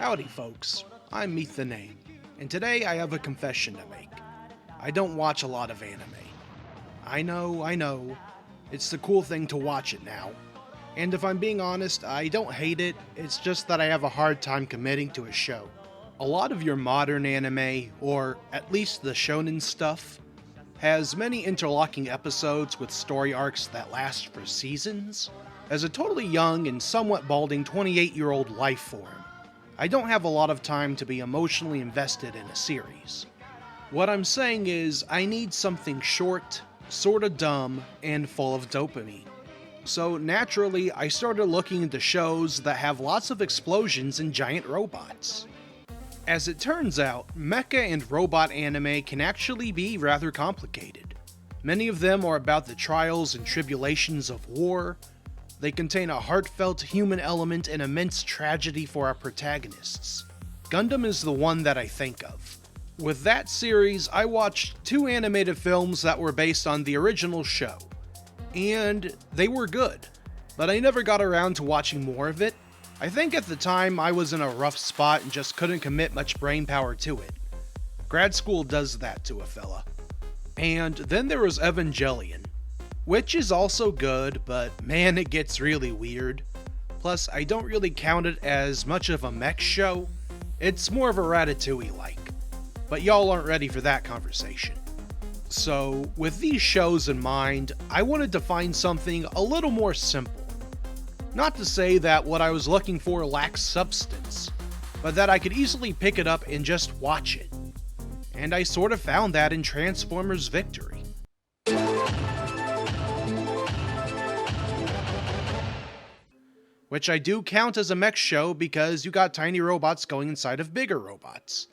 Howdy folks, I'm Meet the Name, and today I have a confession to make. I don't watch a lot of anime. I know, it's the cool thing to watch it now. And if I'm being honest, I don't hate it, it's just that I have a hard time committing to a show. A lot of your modern anime, or at least the shonen stuff, has many interlocking episodes with story arcs that last for seasons. As a totally young and somewhat balding 28-year-old life form, I don't have a lot of time to be emotionally invested in a series. What I'm saying is, I need something short, sorta dumb, and full of dopamine. So naturally, I started looking into shows that have lots of explosions and giant robots. As it turns out, mecha and robot anime can actually be rather complicated. Many of them are about the trials and tribulations of war. They contain a heartfelt human element and immense tragedy for our protagonists. Gundam is the one that I think of. With that series, I watched 2 animated films that were based on the original show. And they were good, but I never got around to watching more of it. I think at the time I was in a rough spot and just couldn't commit much brainpower to it. Grad school does that to a fella. And then there was Evangelion, which is also good, but man, it gets really weird. Plus, I don't really count it as much of a mech show. It's more of a Ratatouille-like. But y'all aren't ready for that conversation. So, with these shows in mind, I wanted to find something a little more simple. Not to say that what I was looking for lacks substance, but that I could easily pick it up and just watch it. And I sort of found that in Transformers Victory. Which I do count as a mech show because you got tiny robots going inside of bigger robots.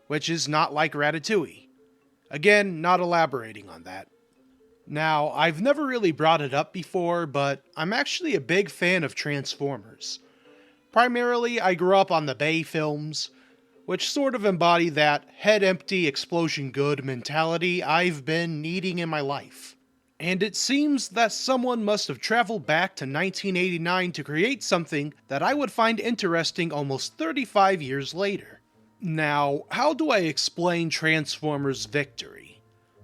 Which is not like Ratatouille. Again, not elaborating on that. Now, I've never really brought it up before, but I'm actually a big fan of Transformers. Primarily, I grew up on the Bay films, which sort of embody that head-empty, explosion-good mentality I've been needing in my life. And it seems that someone must have traveled back to 1989 to create something that I would find interesting almost 35 years later. Now, how do I explain Transformers Victory?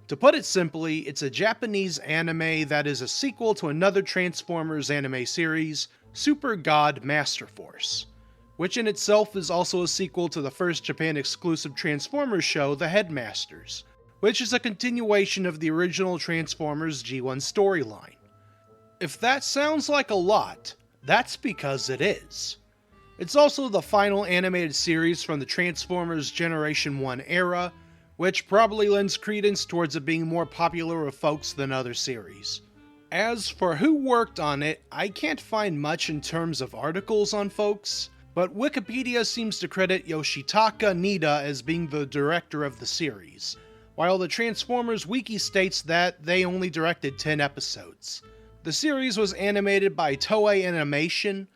To put it simply, it's a Japanese anime that is a sequel to another Transformers anime series, Super God Master Force, which in itself is also a sequel to the first Japan-exclusive Transformers show, The Headmasters, which is a continuation of the original Transformers G1 storyline. If that sounds like a lot, that's because it is. It's also the final animated series from the Transformers Generation 1 era, which probably lends credence towards it being more popular with folks than other series. As for who worked on it, I can't find much in terms of articles on folks, but Wikipedia seems to credit Yoshitaka Nida as being the director of the series, while the Transformers Wiki states that they only directed 10 episodes. The series was animated by Toei Animation,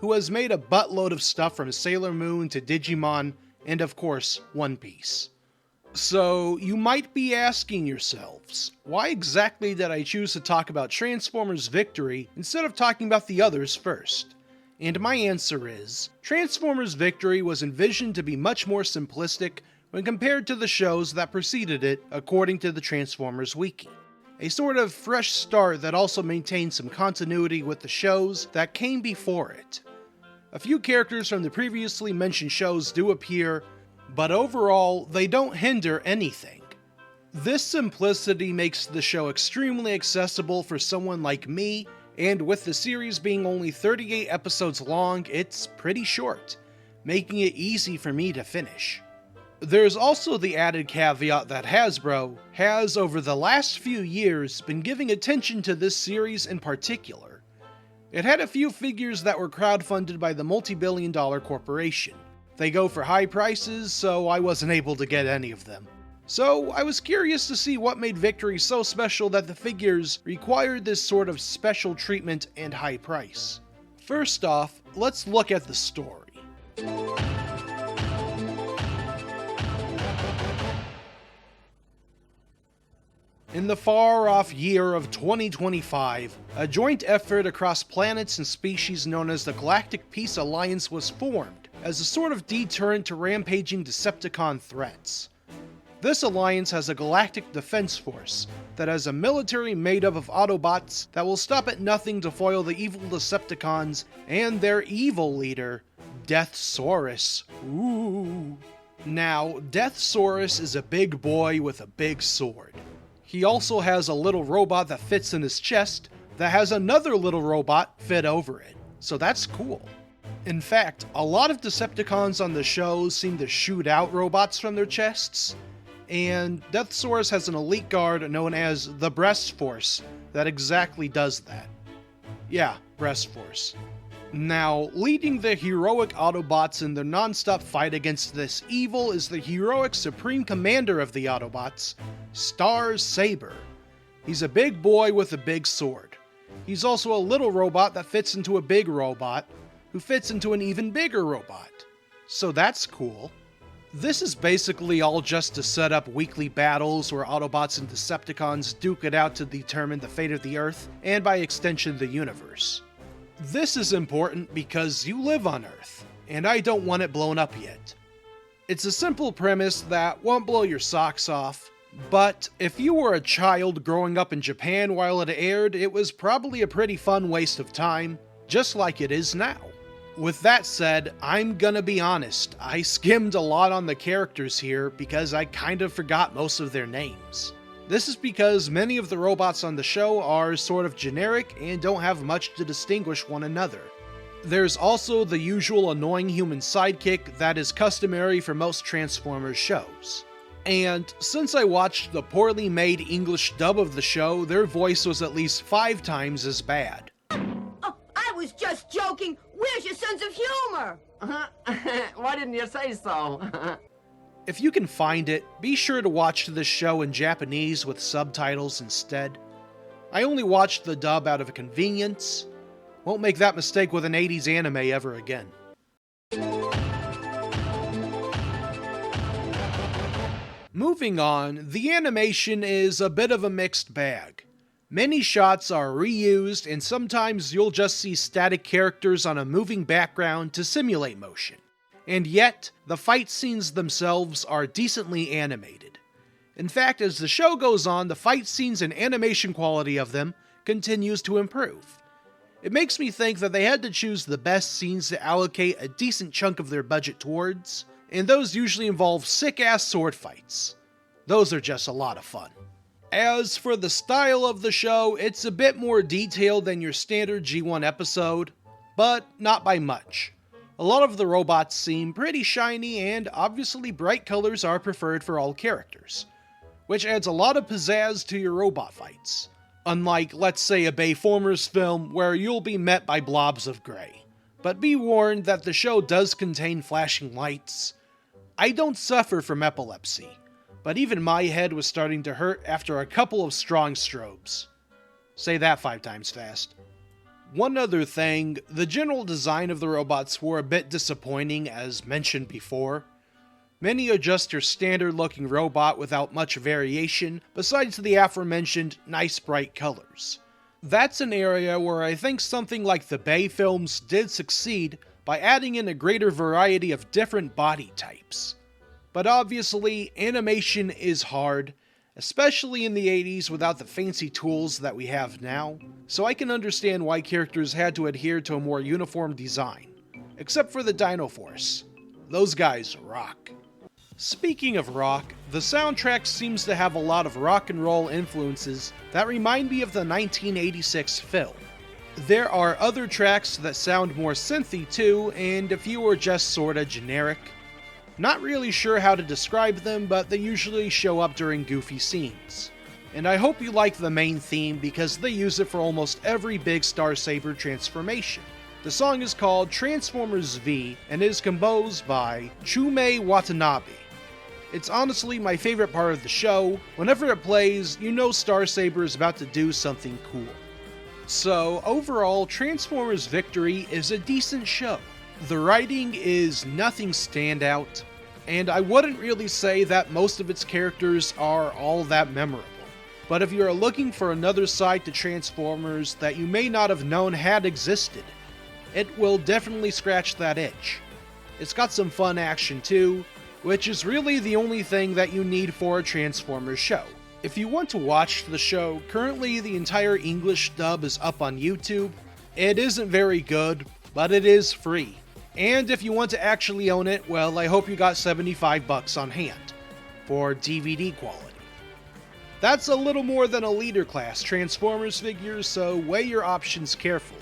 who has made a buttload of stuff from Sailor Moon to Digimon, and of course, One Piece. So, you might be asking yourselves, why exactly did I choose to talk about Transformers Victory instead of talking about the others first? And my answer is, Transformers Victory was envisioned to be much more simplistic when compared to the shows that preceded it, according to the Transformers Wiki. A sort of fresh start that also maintains some continuity with the shows that came before it. A few characters from the previously mentioned shows do appear, but overall, they don't hinder anything. This simplicity makes the show extremely accessible for someone like me, and with the series being only 38 episodes long, it's pretty short, making it easy for me to finish. There's also the added caveat that Hasbro has, over the last few years, been giving attention to this series in particular. It had a few figures that were crowdfunded by the multi-billion-dollar corporation. They go for high prices, so I wasn't able to get any of them. So I was curious to see what made Victory so special that the figures required this sort of special treatment and high price. First off, let's look at the story. In the far-off year of 2025, a joint effort across planets and species known as the Galactic Peace Alliance was formed as a sort of deterrent to rampaging Decepticon threats. This alliance has a galactic defense force that has a military made up of Autobots that will stop at nothing to foil the evil Decepticons and their evil leader, Deathsaurus. Ooh. Now, Deathsaurus is a big boy with a big sword. He also has a little robot that fits in his chest that has another little robot fit over it, so that's cool. In fact, a lot of Decepticons on the show seem to shoot out robots from their chests, and Deathsaurus has an elite guard known as the Breast Force that exactly does that. Yeah, Breast Force. Now, leading the heroic Autobots in their non-stop fight against this evil is the heroic Supreme Commander of the Autobots, Star Saber. He's a big boy with a big sword. He's also a little robot that fits into a big robot, who fits into an even bigger robot. So that's cool. This is basically all just to set up weekly battles where Autobots and Decepticons duke it out to determine the fate of the Earth, and by extension the universe. This is important because you live on Earth, and I don't want it blown up yet. It's a simple premise that won't blow your socks off, but if you were a child growing up in Japan while it aired, it was probably a pretty fun waste of time, just like it is now. With that said, I'm gonna be honest, I skimmed a lot on the characters here because I kind of forgot most of their names. This is because many of the robots on the show are sort of generic and don't have much to distinguish one another. There's also the usual annoying human sidekick that is customary for most Transformers shows. And since I watched the poorly made English dub of the show, their voice was at least 5 times as bad. Oh, I was just joking! Where's your sense of humor? Why didn't you say so? If you can find it, be sure to watch this show in Japanese with subtitles instead. I only watched the dub out of convenience. Won't make that mistake with an 80s anime ever again. Moving on, the animation is a bit of a mixed bag. Many shots are reused, and sometimes you'll just see static characters on a moving background to simulate motion. And yet, the fight scenes themselves are decently animated. In fact, as the show goes on, the fight scenes and animation quality of them continues to improve. It makes me think that they had to choose the best scenes to allocate a decent chunk of their budget towards, and those usually involve sick-ass sword fights. Those are just a lot of fun. As for the style of the show, it's a bit more detailed than your standard G1 episode, but not by much. A lot of the robots seem pretty shiny, and obviously bright colors are preferred for all characters, which adds a lot of pizzazz to your robot fights. Unlike, let's say, a Bayformers film where you'll be met by blobs of gray. But be warned that the show does contain flashing lights. I don't suffer from epilepsy, but even my head was starting to hurt after a couple of strong strobes. Say that 5 times fast. One other thing, the general design of the robots were a bit disappointing as mentioned before. Many are just your standard looking robot without much variation, besides the aforementioned nice bright colors. That's an area where I think something like the Bay films did succeed by adding in a greater variety of different body types. But obviously, animation is hard, especially in the 80s without the fancy tools that we have now, so I can understand why characters had to adhere to a more uniform design. Except for the Dino Force. Those guys rock. Speaking of rock, the soundtrack seems to have a lot of rock and roll influences that remind me of the 1986 film. There are other tracks that sound more synthy too, and a few are just sorta generic. Not really sure how to describe them, but they usually show up during goofy scenes. And I hope you like the main theme because they use it for almost every big Star Saber transformation. The song is called Transformers V and is composed by Chume Watanabe. It's honestly my favorite part of the show. Whenever it plays, you know Star Saber is about to do something cool. So overall, Transformers Victory is a decent show. The writing is nothing standout, and I wouldn't really say that most of its characters are all that memorable. But if you are looking for another side to Transformers that you may not have known had existed, it will definitely scratch that itch. It's got some fun action too, which is really the only thing that you need for a Transformers show. If you want to watch the show, currently the entire English dub is up on YouTube. It isn't very good, but it is free. And if you want to actually own it, well, I hope you got $75 on hand for DVD quality. That's a little more than a leader class Transformers figure, so weigh your options carefully.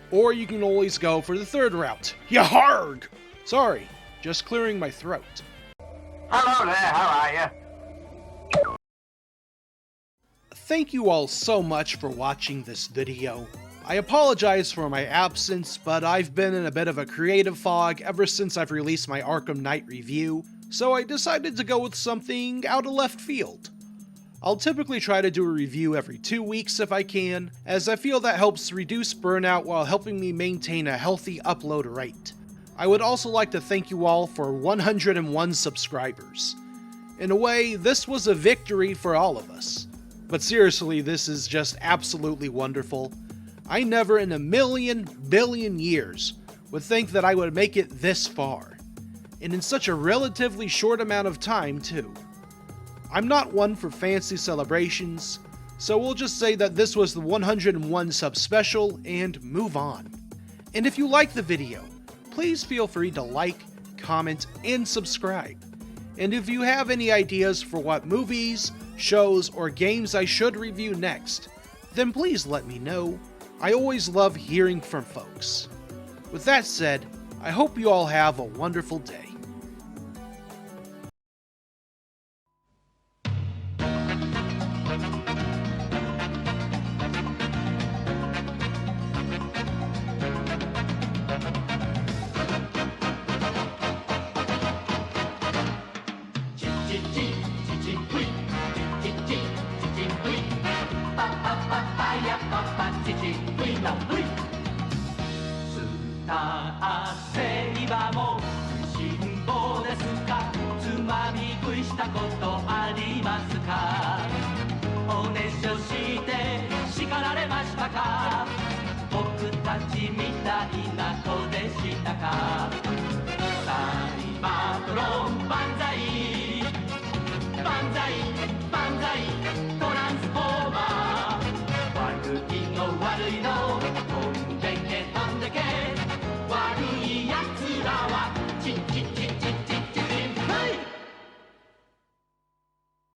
Or you can always go for the third route. Yaharg! Sorry, just clearing my throat. Hello there, how are you? Thank you all so much for watching this video. I apologize for my absence, but I've been in a bit of a creative fog ever since I've released my Arkham Knight review, so I decided to go with something out of left field. I'll typically try to do a review every 2 weeks if I can, as I feel that helps reduce burnout while helping me maintain a healthy upload rate. I would also like to thank you all for 101 subscribers. In a way, this was a victory for all of us. But seriously, this is just absolutely wonderful. I never in a billion years would think that I would make it this far. And in such a relatively short amount of time, too. I'm not one for fancy celebrations, so we'll just say that this was the 101 sub special and move on. And if you like the video, please feel free to like, comment, and subscribe. And if you have any ideas for what movies, shows, or games I should review next, then please let me know. I always love hearing from folks. With that said, I hope you all have a wonderful day. Banzai